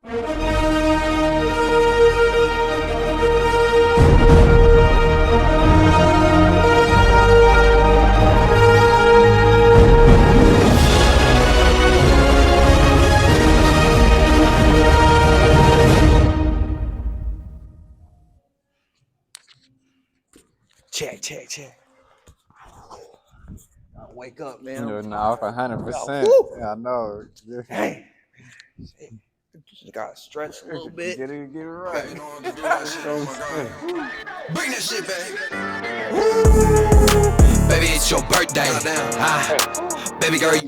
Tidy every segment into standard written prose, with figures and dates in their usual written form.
Check. Wake up, man. You know, 100%. I know. Hey, just gotta stretch a little bit. Get it right. Bring that shit back. Baby, it's your birthday. Baby girl.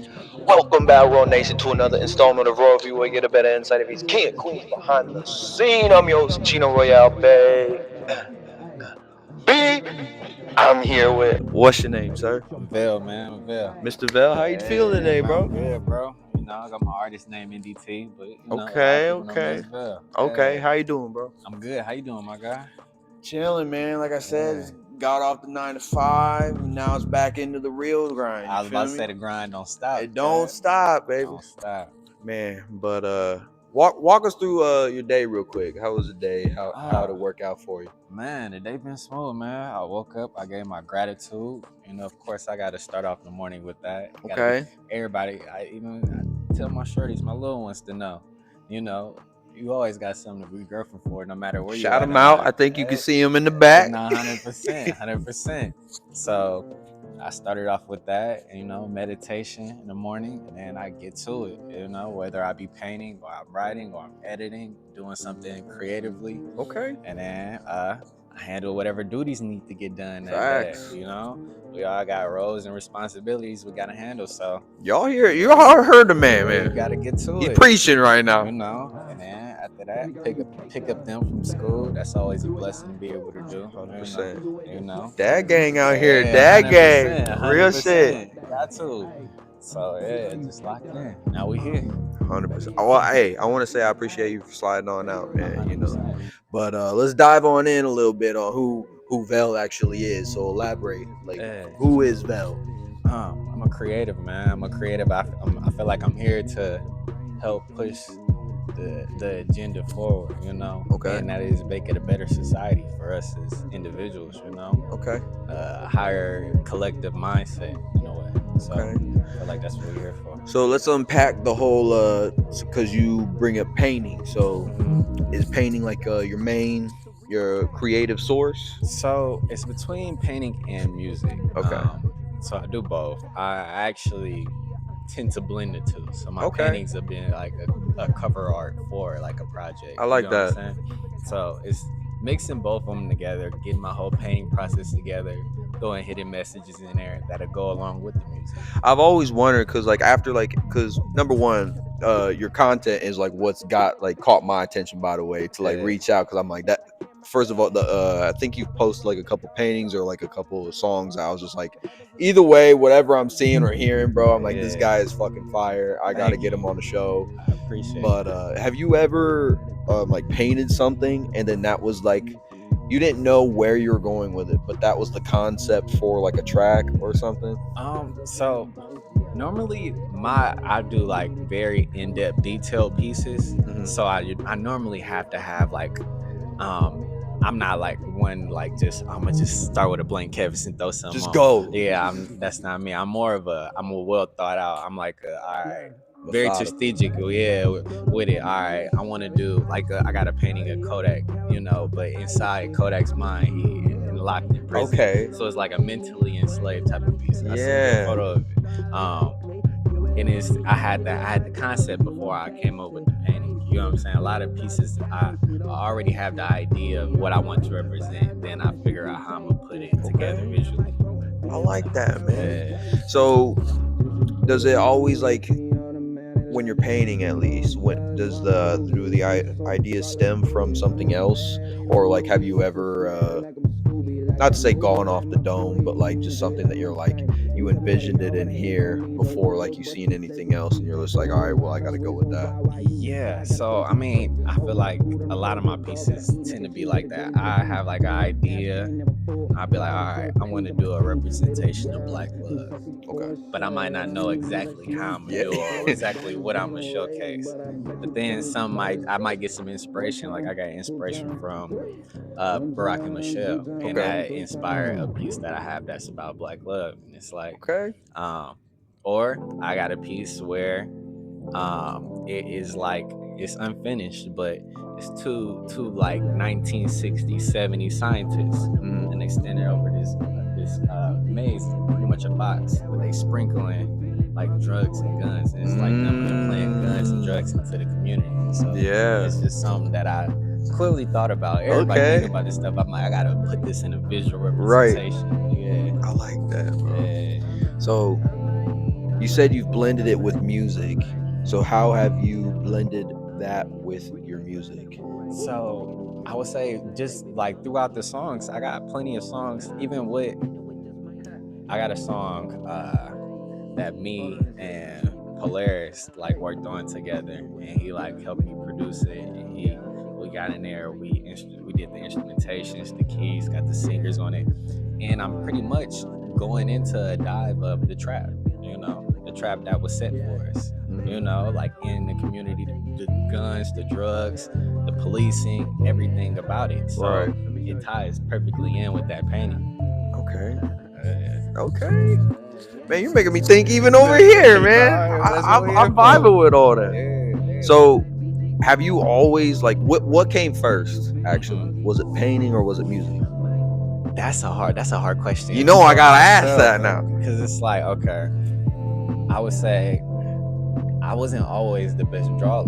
Welcome back, Royal Nation, to another installment of Royal View, where you get a better insight of these king and queens behind the scene. I'm your host, Cheno Royal, babe. I'm here with, what's your name, sir? Vell, man. Vell. Mr. Vell, how you feeling today, bro? I'm good, bro. You know, I got my artist name NDT, but you know, Okay. How you doing, bro? I'm good. How you doing, my guy? Chilling, man. Like I said, got off the 9 to 5, and now it's back into the real grind. I was about to say the grind don't stop. It don't stop, baby. Don't stop, man. But walk us through your day real quick. How was the day? How did it work out for you? Man, the day been smooth, man. I woke up, I gave my gratitude. You know, of course, I got to start off the morning with that. Okay. Everybody, I tell my shorties, my little ones to know, you know, you always got something to be grateful for, no matter where you are. Shout them out. I think you can see them in the back. 100%. So I started off with that, you know, meditation in the morning, and then I get to it, you know, whether I be painting or I'm writing or I'm editing, doing something creatively. Okay. And then I handle whatever duties need to get done that Facts. day, you know. We all got roles and responsibilities we gotta handle, so y'all heard the man. You gotta get to it. He preaching right now, you know. And then after that, pick up them from school. That's always a blessing to be able to do. 100%. You know, dad gang out here. Dad gang, 100%, real shit. Got to. So yeah, just locked in. Now we here. 100%. Well, hey, I want to say I appreciate you for sliding on out, man. You know, but let's dive on in a little bit on who Vell actually is. So elaborate, like, who is Vell? I'm a creative, man. I'm a creative. I feel like I'm here to help push the agenda forward, you know. Okay. And that is make it a better society for us as individuals, you know. Okay. A higher collective mindset in a way. So okay. I feel like that's what we're here for. So let's unpack the whole because you bring up painting. So is painting like your creative source? So it's between painting and music. Okay. So I do both. I actually tend to blend the two. So my paintings have been like a cover art for like a project. I like that. What I'm saying? So it's mixing both of them together, getting my whole painting process together, throwing hidden messages in there that'll go along with the music. I've always wondered because number one, your content is like what's caught my attention, by the way, to reach out, because I'm like that. First of all, I think you posted like a couple paintings or like a couple of songs. I was just like, either way, whatever I'm seeing or hearing, bro, I'm like, this guy is fucking fire. I gotta get him on the show. I appreciate it. But have you ever like painted something and then that was like, you didn't know where you were going with it, but that was the concept for like a track or something? So normally I do like very in-depth detailed pieces. So I normally have to have like I'm not like one like I'm gonna just start with a blank canvas and throw something just on. Go. Yeah, that's not me. I'm a well thought out. I'm like all right, very strategic, with it. All right, I want to do like I got a painting of Kodak, you know, but inside Kodak's mind, he locked in prison. Okay. So it's like a mentally enslaved type of piece. I seen a photo of it. And I had the concept before I came up with the painting. You know what I'm saying? A lot of pieces, I already have the idea of what I want to represent. Then I figure out how I'm gonna put it together visually. I like that, man. Yeah. So does it always like, when you're painting, at least, does the idea stem from something else, or like have you ever not to say gone off the dome, but like just something that you're like, you envisioned it in here before like you seen anything else, and you're just like, all right, well, I got to go with that. Yeah, so I mean, I feel like a lot of my pieces tend to be like that. I have like an idea. I'll be like, all right, I want to do a representation of Black love, Okay. but I might not know exactly how I'm gonna Yeah. do it or exactly what I'm gonna showcase. But then I might get some inspiration. Like I got inspiration from Barack and Michelle, and Okay. that inspired a piece that I have that's about Black love. And it's like, Okay. or I got a piece where it is like it's unfinished, but it's two like 1960s, 70s scientists, and they stand there over this maze, pretty much a box, but they sprinkling like drugs and guns, and it's like them implanting guns and drugs into the community. So Yeah. it's just something that I clearly thought about. Everybody Okay. think about this stuff. I'm like, I gotta put this in a visual Right. representation. Yeah, I like that, bro. yeah. So you said you've blended it with music. So how have you blended that with your music? So I would say just like throughout the songs, I got plenty of songs. Even with, I got a song that me and Polaris like worked on together, and he like helped me produce it. And we got in there, we did the instrumentations, the keys, got the singers on it, and I'm pretty much going into a dive of the trap. You know, the trap that was set for us. You know, like in the community, the guns, the drugs, the policing, everything about it. So Right. it ties perfectly in with that painting. Okay. Okay. Man, you're making me think even over here, man. I'm vibing with all that. Yeah. So have you always like what came first actually? Was it painting or was it music? That's a hard question. You know I gotta ask that now. Because it's like, okay, I would say I wasn't always the best drawer.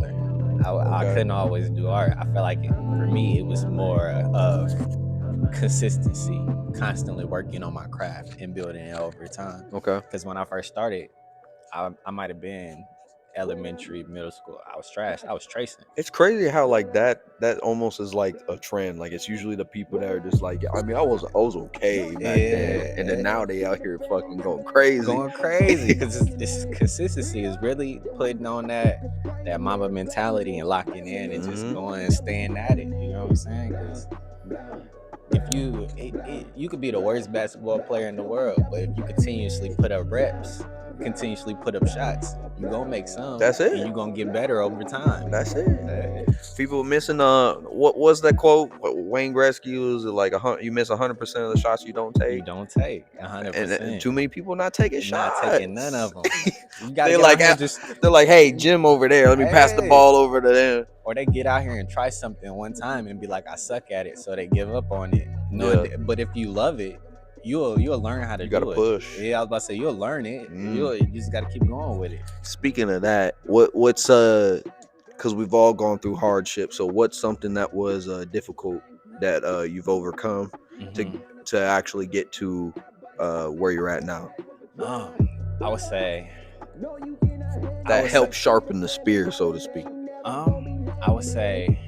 I couldn't always do art. I felt like for me it was more of consistency, constantly working on my craft and building it over time. Okay. Because when I first started, I might have been elementary, middle school. I was trash. I was tracing. It's crazy how like that almost is like a trend. Like it's usually the people that are just like, I mean, I was okay back then, and then now they out here fucking going crazy. Because this consistency is really putting on that Mamba mentality and locking in and just going and staying at it. You know what I'm saying? Because if you could be the worst basketball player in the world, but if you continuously put up reps, continuously put up shots, you're gonna make some. That's it. And you're gonna get better over time. That's it. People missing what was that quote? Wayne Gretzky was like you miss 100% of the shots you don't take. You don't take 100%. And too many people not taking shots. Not taking none of them. They're like, hey, Jim over there, let me pass the ball over to them. Or they get out here and try something one time and be like, I suck at it, so they give up on it. But if you love it, you'll learn how to do it. You gotta push. Yeah, I was about to say you'll learn it. You just gotta keep going with it. Speaking of that, what's because we've all gone through hardship. So what's something that was difficult that you've overcome to actually get to where you're at now? I would say that helped sharpen the spear, so to speak. I would say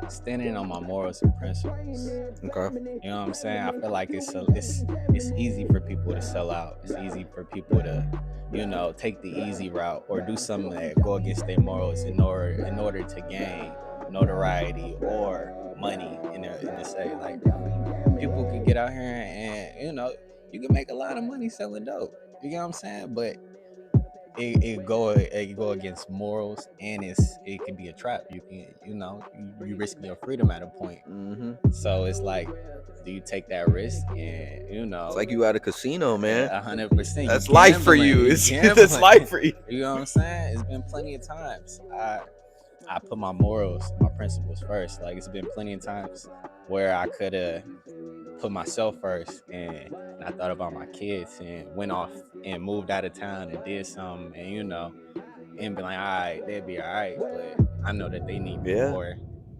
standing on my morals and principles. Okay. You know what I'm saying? I feel like it's easy for people to sell out. It's easy for people to, take the easy route or do something that go against their morals in order to gain notoriety or money in the say. Like people could get out here and you can make a lot of money selling dope. You know what I'm saying? But it go against morals, and it can be a trap. You can you risk your freedom at a point. So it's like, do you take that risk? And it's like you at a casino, man. 100%. That's life for you. It's life for you. You know what I'm saying? It's been plenty of times I put my morals, my principles first. Like it's been plenty of times where I could have put myself first and I thought about my kids and went off and moved out of town and did something and and be like, all right, they'll be all right, but I know that they need me more.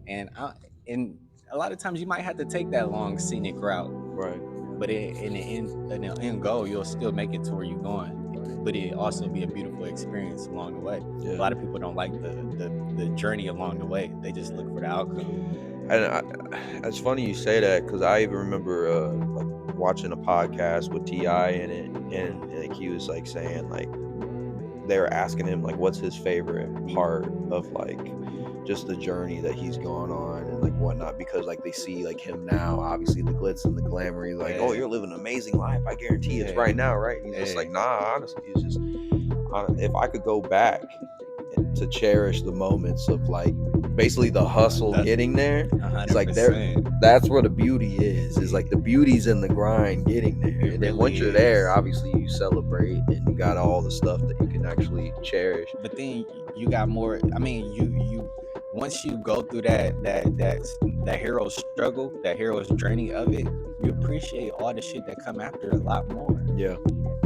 And a lot of times you might have to take that long scenic route, right? But in the end goal, you'll still make it to where you're going. But it also be a beautiful experience along the way. A lot of people don't like the journey along the way. They just look for the outcome. And it's funny you say that because I even remember like watching a podcast with Ti in it, and like he was like saying like they were asking him like what's his favorite part of like just the journey that he's gone on and like whatnot, because like they see like him now, obviously the glitz and the glamour. He's like, oh, you're living an amazing life. I guarantee it's right now, right? And he's just like, nah, honestly, it's just if I could go back to cherish the moments of like basically the hustle getting there. 100%. It's like there, that's where the beauty is like the beauty's in the grind getting there. And then once you're there, obviously you celebrate and you got all the stuff that you can actually cherish. But then you got more. I mean, you once you go through that hero's struggle, that hero's journey of it, you appreciate all the shit that come after a lot more. Yeah.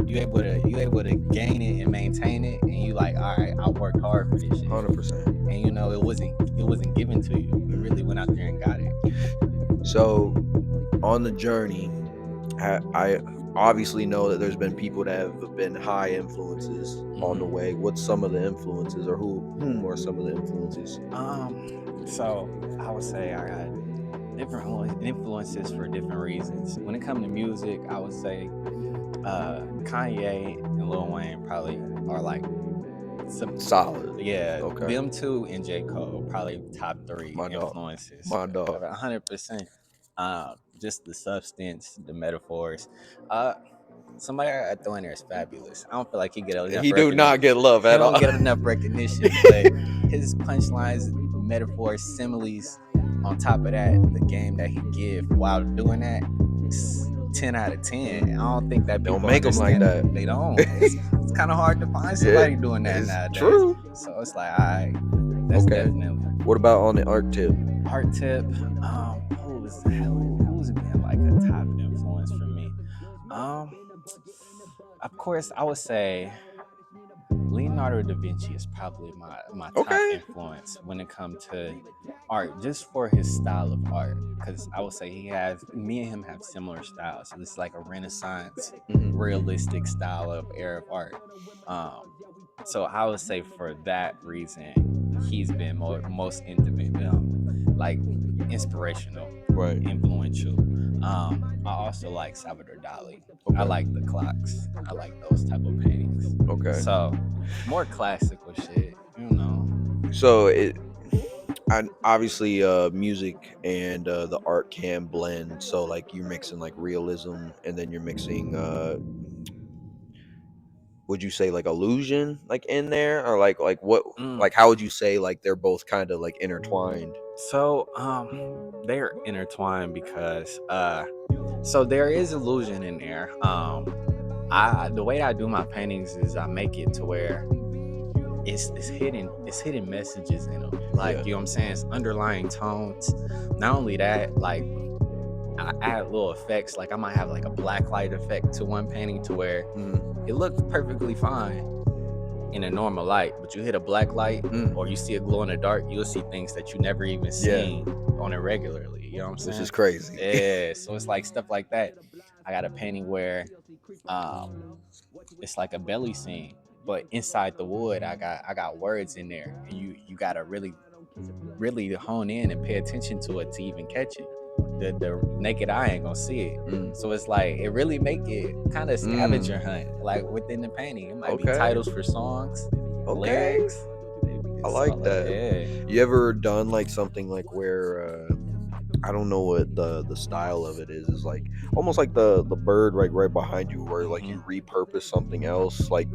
You able to gain it and maintain it, and you like, all right, I worked hard for this shit. 100%. And you know it wasn't given to you. You really went out there and got it. So on the journey, I obviously know that there's been people that have been high influences on the way. What's some of the influences, or whom are some of the influences? So I would say I got different influences for different reasons. When it comes to music, I would say Kanye and Lil Wayne probably are like some solid. Yeah, okay. Them two and J. Cole probably top 3 influences. My dog. 100%. Just the substance, the metaphors. Somebody I throw in there is Fabulous. I don't feel like he get enough. He do not get love at all. He don't get enough recognition, but his punchlines, metaphors, similes. On top of that, the game that he give while doing that, 10 out of 10. I don't think that people don't make them like that. They don't. It's kind of hard to find somebody doing that nowadays. True. So it's like, all right, that's definitely. What about on the art tip? Art tip, who's been like a top influence for me? Of course, I would say Leonardo da Vinci is probably my top influence when it comes to art, just for his style of art. Because I would say me and him have similar styles. So it's like a Renaissance, realistic style of era of art. So I would say for that reason, he's been most intimate, like inspirational, right, influential. I also like Salvador Dali. I like the clocks. I like those type of paintings. Okay. So more classical shit, you know. So obviously music and the art can blend. So like you're mixing like realism, and then you're mixing would you say like illusion like in there, or like what like how would you say like they're both kind of like intertwined? So they're intertwined because so there is illusion in there. The way I do my paintings is I make it to where it's hidden messages in them. Like, you know what I'm saying? It's underlying tones. Not only that, like I add little effects. Like I might have like a black light effect to one painting to where it looks perfectly fine in a normal light, but you hit a black light or you see a glow in the dark, you'll see things that you never even seen on it regularly. You know what I'm saying? This is crazy. Yeah. So it's like stuff like that. I got a painting where it's like a belly scene, but inside the wood I got words in there, and you gotta really hone in and pay attention to it to even catch it. The naked eye ain't gonna see it. So it's like it really make it kind of scavenger hunt, like within the painting. It might be titles for songs, lyrics. I like that. Yeah. You ever done like something like where I don't know what the style of it is like almost like the bird right behind you, where like you repurpose something else, like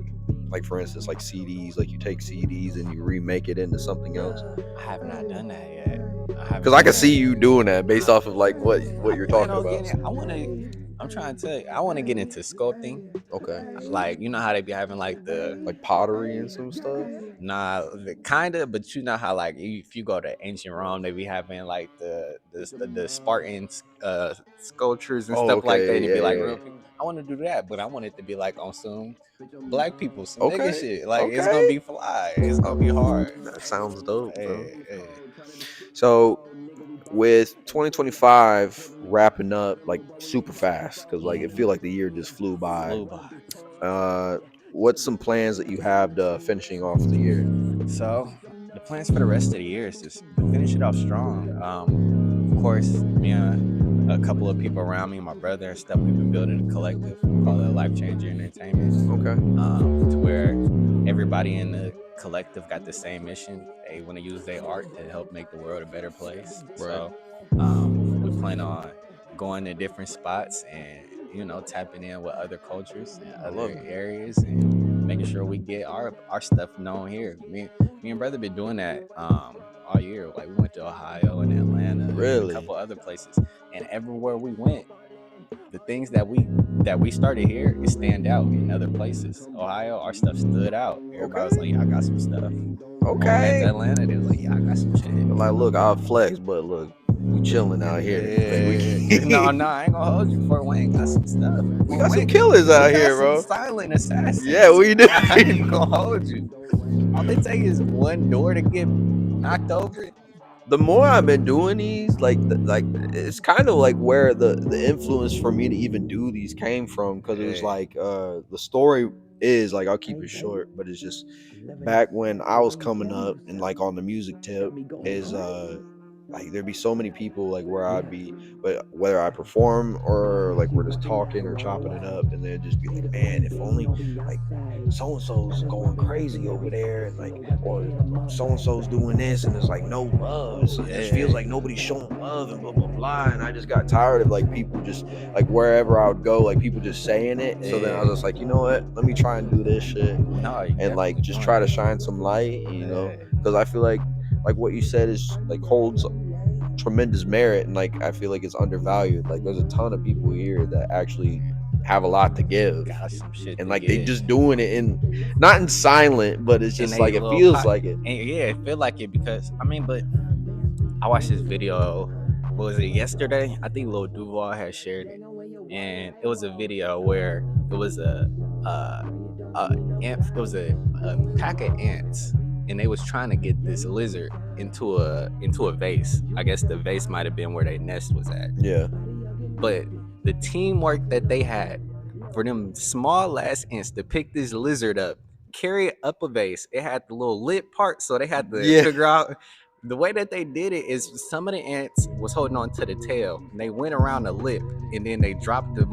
for instance like CDs, like you take CDs and you remake it into something else? I have not done that yet. Because I can see you doing that based off of like what you're talking about. I'm trying to tell you, I want to get into sculpting. Okay. Like, you know how they be having like the like pottery and some stuff? Nah, kind of, but you know how like if you go to ancient Rome, they be having like the Spartans sculptures and stuff like that. And it'd be like real people. I want to do that, but I want it to be like on some black people, some nigga shit. Like it's gonna be fly. It's gonna be hard. That sounds dope, bro. So with 2025 wrapping up like super fast, because like it feel like the year just flew by. What's some plans that you have to finishing off the year? So the plans for the rest of the year is just to finish it off strong. Of course, a couple of people around me, my brother and stuff. We've been building a collective called Life Changer Entertainment. Okay. To where everybody in the collective got the same mission. They want to use their art to help make the world a better place. Right. So we plan on going to different spots and tapping in with other cultures and other areas and making sure we get our stuff known here. Me and brother been doing that all year. Like we went to Ohio and Atlanta, and a couple other places, and everywhere we went, the things that we started here is stand out in other places. Ohio, our stuff stood out. Everybody was like, "Yeah, I got some stuff." Okay. Back to Atlanta, they was like, "Yeah, I got some shit." Like, look, I'll flex, but look, we chilling out here. Yeah. No, I ain't gonna hold you. Fort Wayne got some stuff. We got some killers out here, bro. Silent assassins. Yeah, we do. I ain't gonna hold you. All they take is one door to get knocked over. The more I've been doing these, like it's kind of like where the influence for me to even do these came from, because it was like the story is like, I'll keep it short, but it's just back when I was coming up and like on the music tip is like there'd be so many people like where I'd be, but whether I perform or like we're just talking or chopping it up, and they'd just be like, man, if only like so and so's going crazy over there, and like, or so and so's doing this, and it's like no love. It just feels like nobody's showing love and blah blah blah. And I just got tired of like people just like wherever I would go, like people just saying it. So then I was just like, you know what? Let me try and do this shit and like just try to shine some light, you know, because I feel like what you said is like holds tremendous merit, and like I feel like it's undervalued. Like there's a ton of people here that actually have a lot to give, and like they just doing it in not in silent, but it's just like it feels like it. And yeah, it feel like it because but I watched this video. What was it, yesterday? I think Lil Duval had shared it, and it was a video where it was a pack of ants, and they was trying to get this lizard into a vase. I guess the vase might have been where their nest was at. Yeah. But the teamwork that they had for them small ass ants to pick this lizard up, carry it up a vase. It had the little lip part, so they had to figure out the way that they did it is some of the ants was holding on to the tail, and they went around the lip, and then they dropped the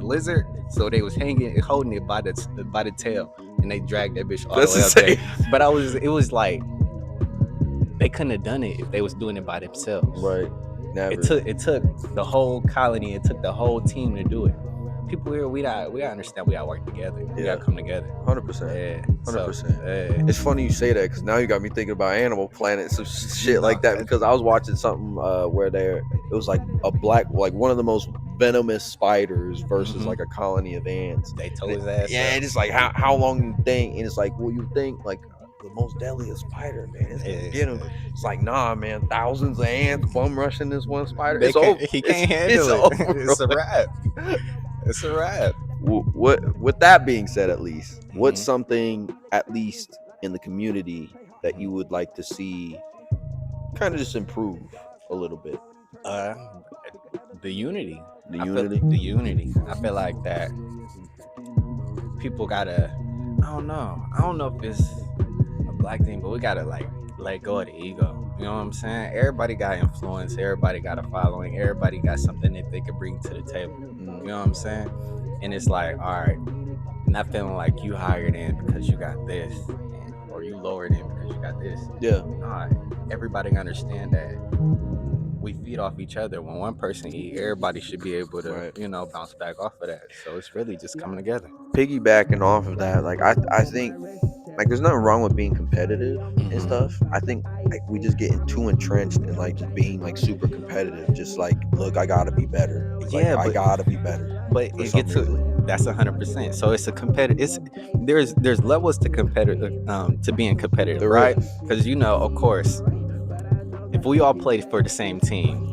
lizard, so they was holding it by the tail, and they dragged that bitch all the way up there. But it was like they couldn't have done it if they was doing it by themselves. Right. Never. It took the whole colony, it took the whole team to do it. People here, we gotta understand, we gotta work together. We gotta come together. 100%. Yeah. 100%. It's funny you say that, because now you got me thinking about Animal Planet, some shit like that. Because I was watching something where it was like a black, like one of the most venomous spiders versus like a colony of ants. They told his ass. Yeah, and it's like how long you think, and it's like, well, you think like the most deadliest spider, man, it's gonna get him. It's like, nah, man, thousands of ants bum rushing this one spider. It's over. He can't handle it. It's a wrap. It's a wrap. With that being said, at least, what's something, at least in the community, that you would like to see kind of just improve a little bit? The unity. The unity. I feel like that people gotta, I don't know if it's a black thing, but we gotta like let go of the ego. You know what I'm saying? Everybody got influence. Everybody got a following. Everybody got something that they could bring to the table. You know what I'm saying? And it's like, all right, not feeling like you hired in because you got this, or you lowered in because you got this. Yeah. All right. Everybody can understand that we feed off each other. When one person eat, everybody should be able to, bounce back off of that. So it's really just coming together. Piggybacking off of that, like I think like there's nothing wrong with being competitive and stuff. I think like we just getting too entrenched in like just being like super competitive. Just like, look, I gotta be better. I gotta be better. But it gets to that's 100%. So it's a competitive. There's levels to competitive to being competitive, right? Because of course, if we all play for the same team,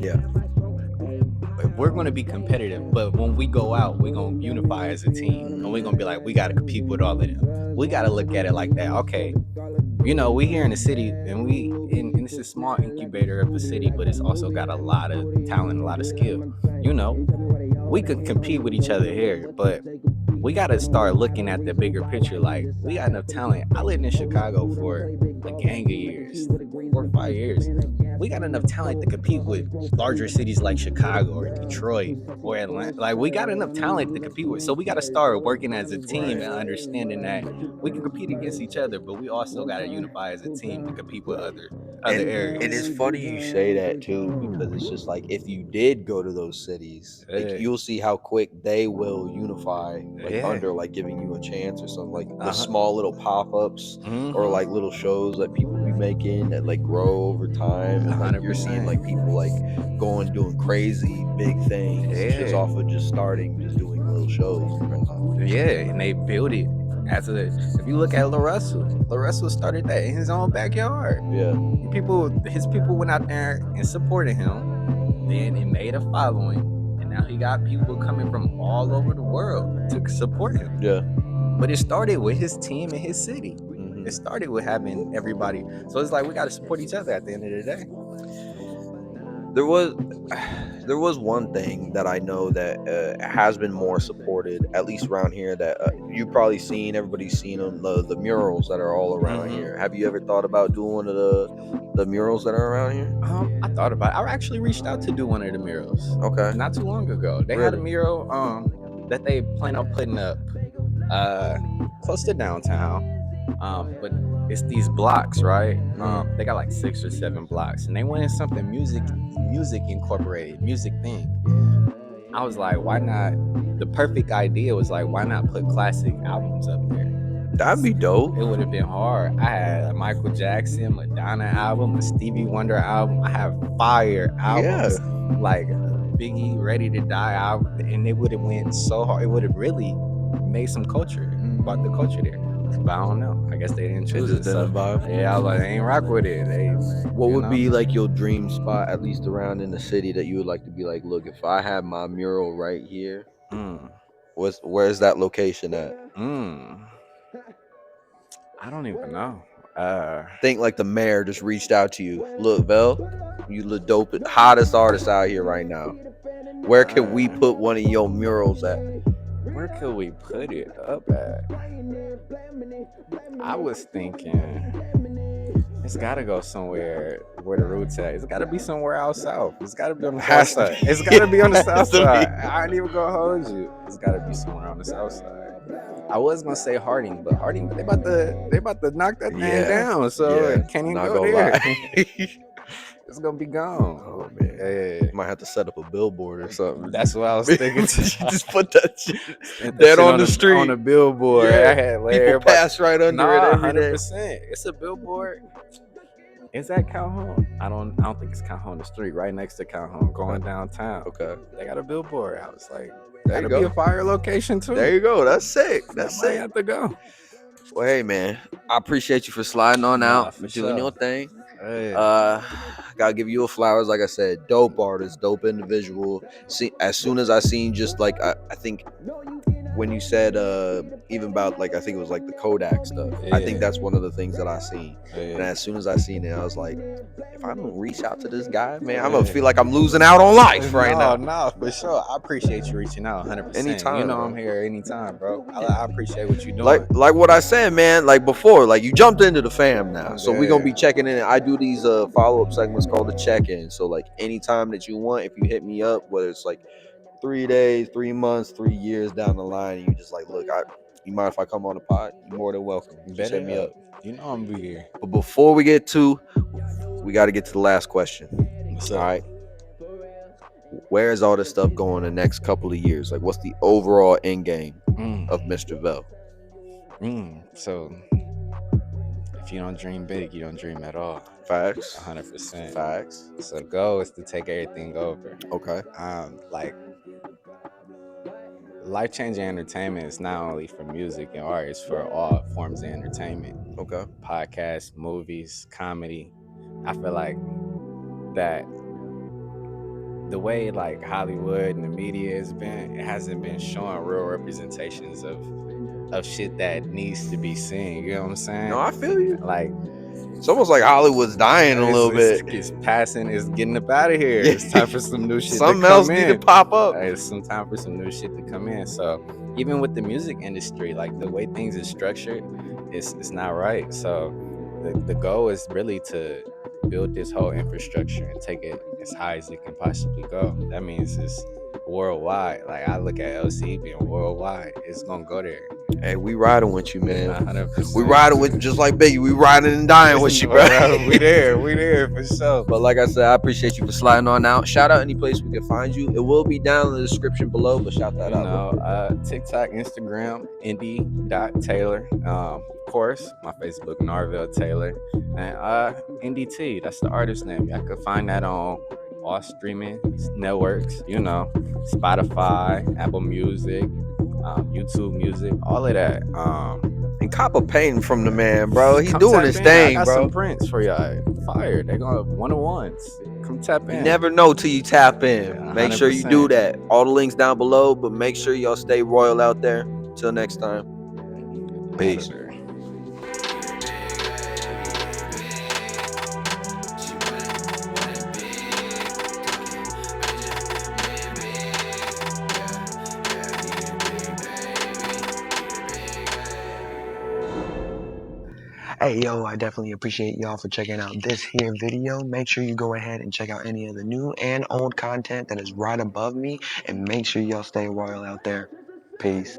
we're going to be competitive. But when we go out, we're going to unify as a team, and we're going to be like, we got to compete with all of them. We got to look at it like that. Okay, we here in the city, and and it's a small incubator of the city, but it's also got a lot of talent, a lot of skill. We could compete with each other here, but we got to start looking at the bigger picture. Like, we got enough talent. I lived in Chicago for a gang of years, 4 or 5 years. we got enough talent to compete with larger cities like Chicago or Detroit or Atlanta. Like, we got enough talent to compete with. So we got to start working as a team and understanding that we can compete against each other, but we also got to unify as a team to compete with other areas. And it's funny you say that too, because it's just like if you did go to those cities, like Yeah. you'll see how quick they will unify, like Yeah. under like giving you a chance or something, like the Uh-huh. small little pop-ups or Mhm. like little shows that people be making that like grow over time, and like you're seeing like people like going doing crazy big things just Yeah. off of just starting just doing little shows and whatnot. Yeah, and they build it as a. If you look at LaRussell started that in his own backyard. Yeah. His people went out there and supported him. Then it made a following, and now he got people coming from all over the world to support him. Yeah. But it started with his team in his city. Mhm. It started with having everybody. So it's like we got to support each other at the end of the day. There was one thing that I know that has been more supported, at least around here, that you've probably seen, everybody's seen them, the murals that are all around here. Have you ever thought about doing one of the murals that are around here? I thought about it. I actually reached out to do one of the murals. Okay. Not too long ago. They had a mural that they plan on putting up close to downtown. But it's these blocks, right? They got like 6 or 7 blocks, and they wanted something music incorporated, music thing. I was like, why not? The perfect idea was like, why not put classic albums up there? That'd be dope. It would have been hard. I had a Michael Jackson, Madonna album, a Stevie Wonder album. I have fire albums, like Biggie, Ready to Die album, and it would have went so hard. It would have really made some culture about the culture there. But I don't know. I guess they didn't choose it. So, yeah, I was like, they ain't rock with it. What would be like your dream spot, at least around in the city, that you would like to be like, look, if I had my mural right here, where's that location at? I don't even know. Think like the mayor just reached out to you. Look, Vell, you the dope, hottest artist out here right now. Where can we put one of your murals at? Where could we put it up at? I was thinking it's gotta go somewhere where the roots at. It's gotta be somewhere out south. It's gotta be on the south side. It's gotta be on the south side. I ain't even gonna hold you. It's gotta be somewhere on the south side. I was gonna say Harding, but Harding they about to knock that thing down. So can't even go there. It's gonna be gone. Oh man, yeah. Might have to set up a billboard or something. That's what I was thinking. Just put that shit dead on the street, on a billboard. Yeah. I had people pass right under it every 100%. It's a billboard. Is that Calhoun? I don't think it's Calhoun. The street right next to Calhoun, going downtown. Okay, they got a billboard. I was like, that'll be a fire location too. There you go. That's sick. That's sick. I have to go. Well, hey man, I appreciate you for sliding on out, for doing your thing. Hey. Gotta give you a flowers. Like I said, dope artist, dope individual. See, as soon as I seen, just like I think when you said even about like I think it was like the Kodak stuff. I think that's one of the things that I seen. And as soon as I seen it, I was like, if I don't reach out to this guy, man, I'm gonna feel like I'm losing out on life right now. No, for sure. I appreciate you reaching out 100%. Anytime, you know, bro. I'm here anytime, bro. I appreciate what you're doing. Like what I said, man. Like before, like you jumped into the fam now, so we're gonna be checking in. I do these follow-up segments called the check-in. So like anytime that you want, if you hit me up, whether it's like 3 days, 3 months, 3 years down the line, and you just like, look, you mind if I come on the pod? You're more than welcome. Just hit me up. You know I'm be here. But before we get to, we got to get to the last question. All right. Where is all this stuff going the next couple of years? Like, what's the overall end game of Mr. Vell? So, if you don't dream big, you don't dream at all. Facts. 100%. Facts. So the goal is to take everything over. Okay. Like, life-changing entertainment is not only for music and art, it's for all forms of entertainment. Okay. Podcasts, movies, comedy. I feel like that the way like Hollywood and the media has been, it hasn't been showing real representations of shit that needs to be seen. You know what I'm saying? No, I feel you. Like, it's almost like Hollywood's dying a little bit. It's passing. It's getting up out of here. It's time for some new shit. Something else need to pop up. It's some time for some new shit to come in. So even with the music industry, like the way things is structured, it's not right. So the goal is really to build this whole infrastructure and take it as high as it can possibly go. That means it's worldwide. Like I look at LC being worldwide, it's gonna go there. Hey, we riding with you, man. 100%. We riding with just like Biggie. We riding and dying with you, bro. We there for sure. But like I said, I appreciate you for sliding on out. Shout out any place we can find you. It will be down in the description below, but shout that out. TikTok, Instagram, Indy.Taylor. Of course, my Facebook, Narvell Taylor. And NDT, that's the artist name. I could find that on all streaming networks, Spotify, Apple Music, YouTube Music, all of that. And cop a painting from the man, bro. He's come doing tap his in. thing, I got bro. some prints for y'all. Fire. They're gonna one-on-ones. Come tap in. You never know till you tap in. Yeah, make sure you do that. All the links down below, but make sure y'all stay royal out there. Till next time. Peace. Hey, yo, I definitely appreciate y'all for checking out this here video. Make sure you go ahead and check out any of the new and old content that is right above me. And make sure y'all stay royal out there. Peace.